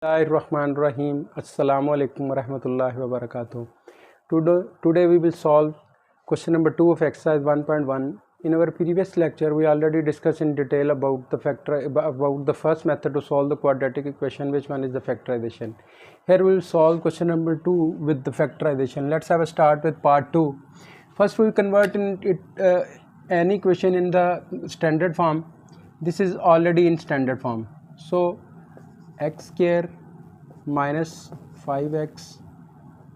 Bismillahirrahmanirrahim. Assalamu alaikum warahmatullahi wabarakatuh. Today we will solve question number 2 of exercise 1.1. In our previous lecture, we already discussed in detail about the first method to solve the quadratic equation, which one is the factorization. Here we will solve question number 2 with the factorization. Let's have a start with part 2. First, we will convert any equation in the standard form. This is already in standard form. So x square minus 5x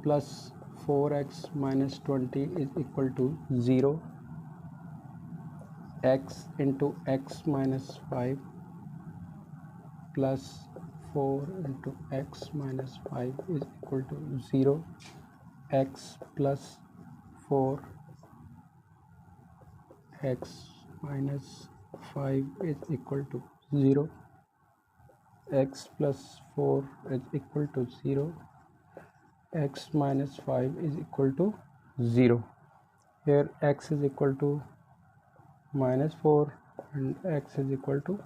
plus 4x minus 20 is equal to 0. X into x minus 5 plus 4 into x minus 5 is equal to 0. X plus 4 x minus 5 is equal to 0. X plus 4 is equal to 0. X minus 5 is equal to 0. Here x is equal to minus 4 and x is equal to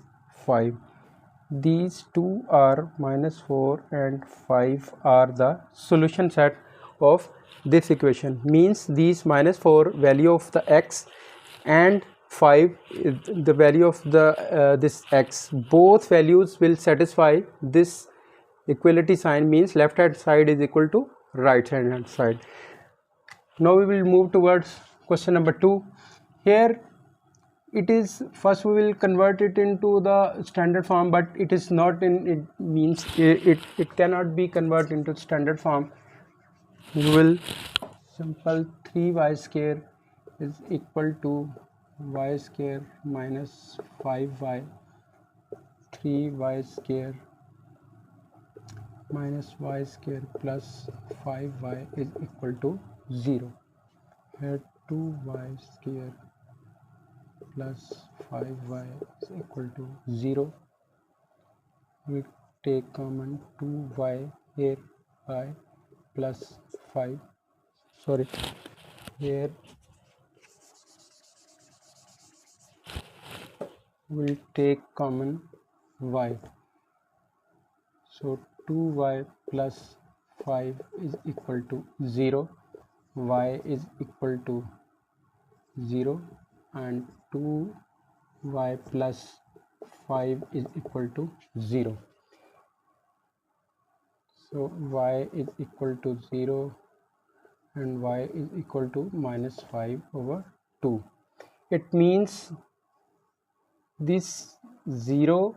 5. These two are minus 4 and 5 are the solution set of this equation. Means these minus 4 value of the x and 5 is the value of the this x. Both values will satisfy this equality sign, means left hand side is equal to right hand side. Now we will move towards question number 2. Here it is, first we will convert it into the standard form, but it is not in, it means it cannot be converted into standard form. We will simple 3y square is equal to y square minus 5y. 3y square minus y square plus 5y is equal to 0. Here 2y square plus 5y is equal to 0. We take common 2y here, y plus 5. Sorry, here we'll take common y. So 2y plus 5 is equal to 0. Y is equal to 0 and 2y plus 5 is equal to 0. So y is equal to 0 and y is equal to minus 5 over 2. It means this 0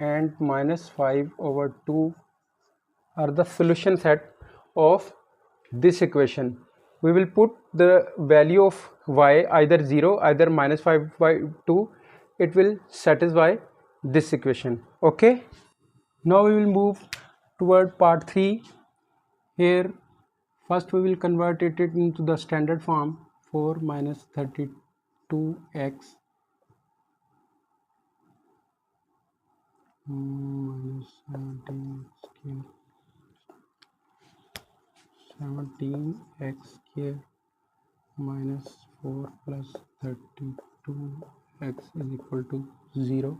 and minus 5 over 2 are the solution set of this equation. We will put the value of y either 0, either minus 5 by 2. It will satisfy this equation. Okay. Now we will move toward part 3. Here first we will convert it into the standard form. 4 minus 32x minus 17x square minus 4 plus 32x is equal to 0.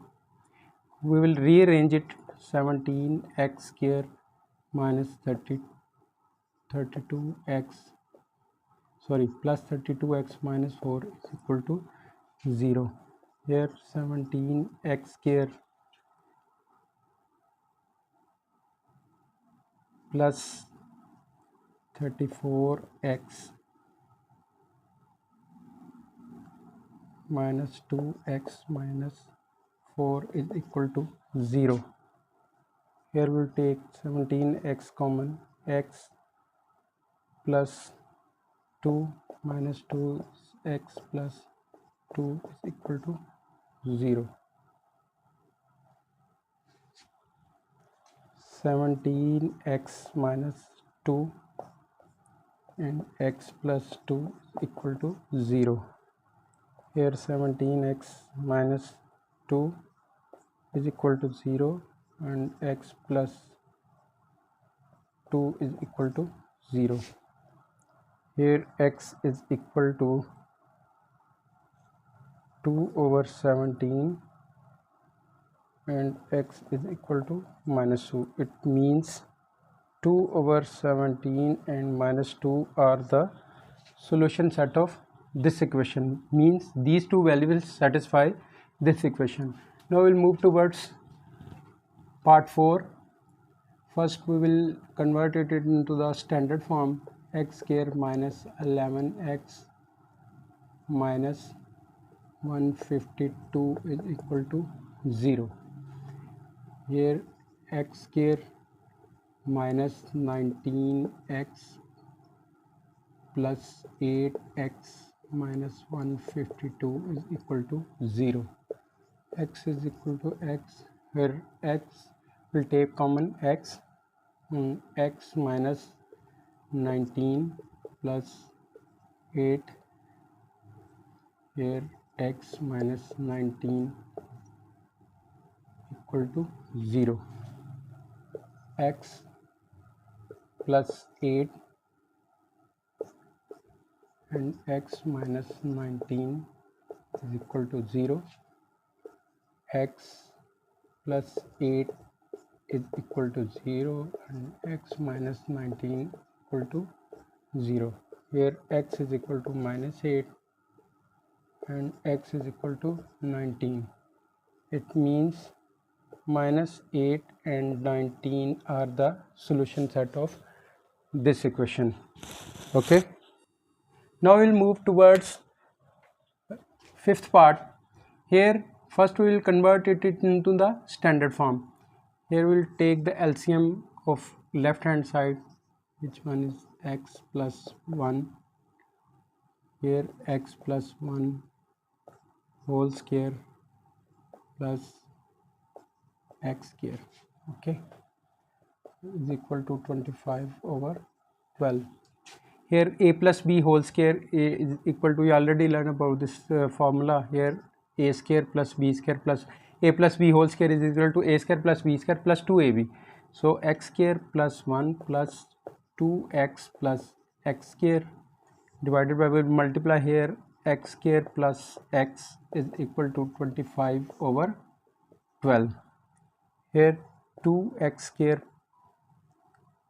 We will rearrange it. 17x square minus 32x minus 4 is equal to 0. Here 17x square plus 34x minus 2x minus 4 is equal to 0. Here we'll take 17x common. X plus 2 minus 2x plus 2 is equal to 0. 17x minus 2 and x plus 2 is equal to 0. Here 17x minus 2 is equal to 0 and x plus 2 is equal to 0. Here x is equal to 2 over 17 and x is equal to minus 2. It means 2 over 17 and minus 2 are the solution set of this equation, means these two values will satisfy this equation. Now we'll move towards part 4. First we will convert it into the standard form. X square minus 11x minus 152 is equal to 0. Here x square minus 19x plus 8x minus 152 is equal to 0. X is equal to x, where x will take common x, x minus 19 plus 8, here x minus 19 equal to 0. X plus 8 and x minus 19 is equal to 0. X plus 8 is equal to 0 and x minus 19 equal to 0. Here x is equal to minus 8 and x is equal to 19. It means minus 8 and 19 are the solution set of this equation. Okay. Now we'll move towards fifth part. Here first we will convert it into the standard form. Here we'll take the LCM of left hand side, which one is x plus 1. Here x plus 1 whole square plus x square, okay, is equal to 25 over 12. Here a plus b whole square is equal to, we already learned about this formula. Here a square plus b square plus a plus b whole square is equal to a square plus b square plus 2ab. So x square plus 1 plus 2x plus x square divided by, we multiply here x square plus x is equal to 25 over 12. Here 2x square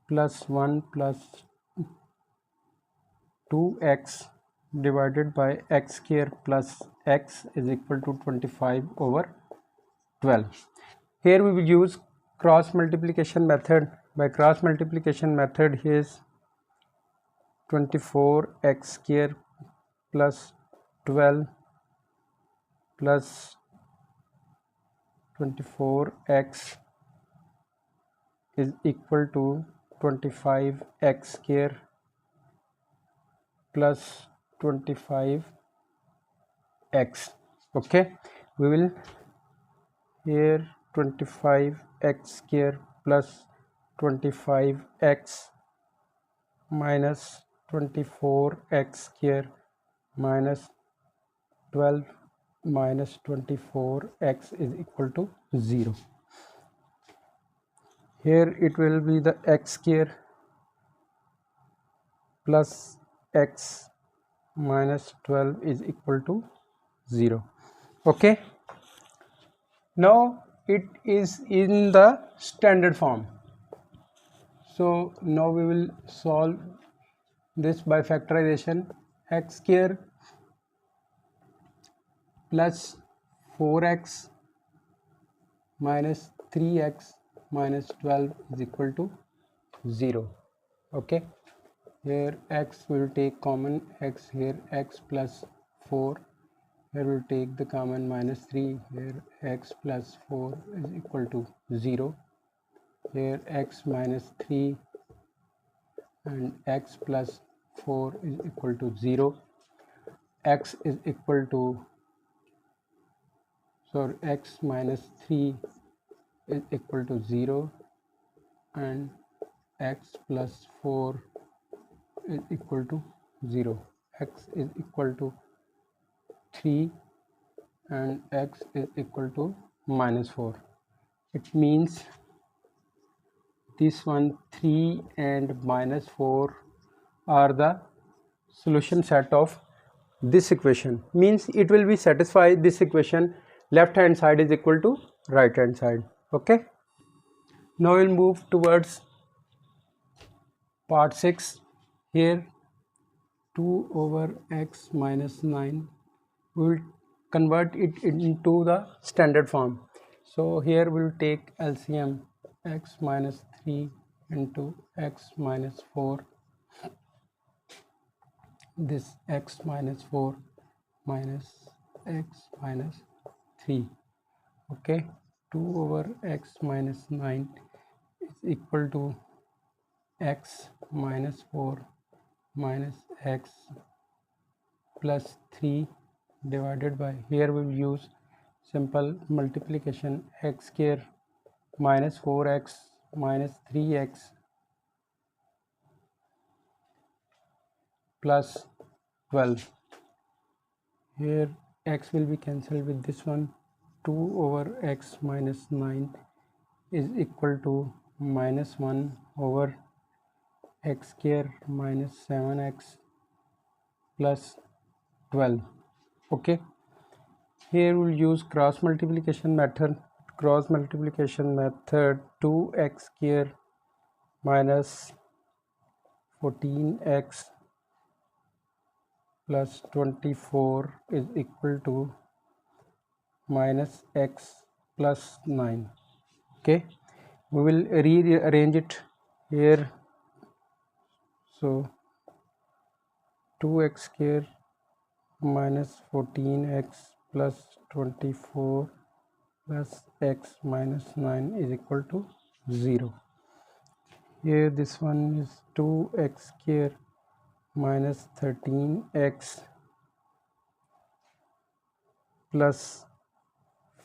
plus 1 plus 2x divided by x square plus x is equal to 25 over 12. Here we will use cross multiplication method. By cross multiplication method, here is 24x square plus 12 plus 24x is equal to 25x square plus 25x. Okay, we will here 25x square plus 25x minus 24x square minus 12 minus 24x is equal to 0. Here it will be the x square plus x minus 12 is equal to 0. Okay, now it is in the standard form. So now we will solve this by factorization. X square plus 4x minus 3x minus 12 is equal to 0. Okay, here x will take common x, here x plus 4, here will take the common minus 3, here x plus 4 is equal to 0. Here x minus 3 and x plus 4 is equal to 0. X is equal to, so x minus 3 is equal to 0 and x plus 4 is equal to 0. X is equal to 3 and x is equal to minus 4. It means this one 3 and minus 4 are the solution set of this equation, means it will be satisfy this equation. Left hand side is equal to right hand side. Okay, now we'll move towards part 6. Here 2 over x minus 9, we will convert it into the standard form. So here we will take LCM x minus 3 into x minus 4, this x minus 4 minus x minus 3. Okay, 2 over x minus 9 is equal to x minus 4 minus x plus 3 divided by, here we will use simple multiplication, x square minus 4x minus 3x plus 12. Here x will be cancelled with this one. 2 over x minus 9 is equal to minus 1 over x square minus 7x plus 12. Okay, here we'll use cross multiplication method. 2x square minus 14x plus 24 is equal to minus x plus 9. Okay, we will rearrange it here. So 2x square minus 14x plus 24 plus x minus 9 is equal to 0. Here this one is 2x square minus 13x plus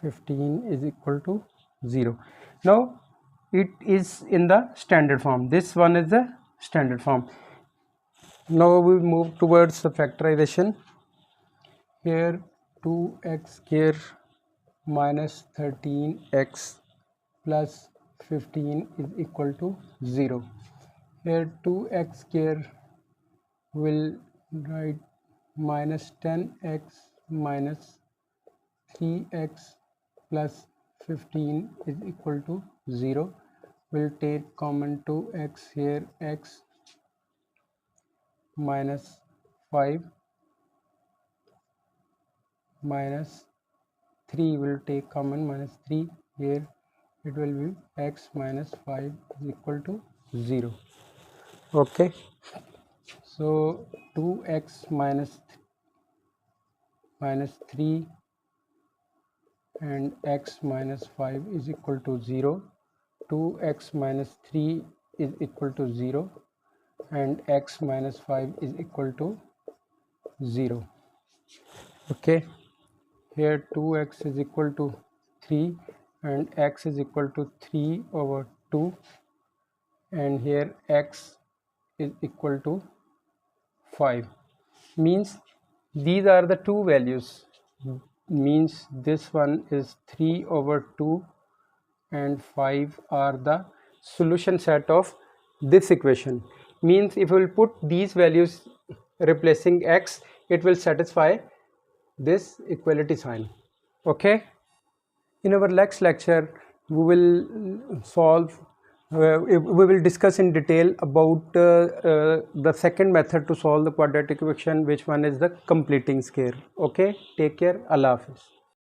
15 is equal to 0. Now it is in the standard form. This one is the standard form. Now we move towards the factorization. Here 2x square minus 13x plus 15 is equal to 0. Here 2x square will write minus 10x minus 3x plus 15 is equal to 0. We'll take common 2x here, x minus 5 minus 3 will take common, minus 3 here, it will be x minus 5 is equal to 0. Okay, so 2x minus 3 and x minus 5 is equal to 0. 2x minus 3 is equal to 0 and x minus 5 is equal to 0. Okay, here 2x is equal to 3 and x is equal to 3 over 2, and here x is equal to 5. Means these are the two values. Means this one is 3 over 2 and 5 are the solution set of this equation. Means if we will put these values replacing x, it will satisfy this equality sign. Okay, in our next lecture we will we will discuss in detail about the second method to solve the quadratic equation, which one is the completing square. Okay, take care. Allah Hafiz.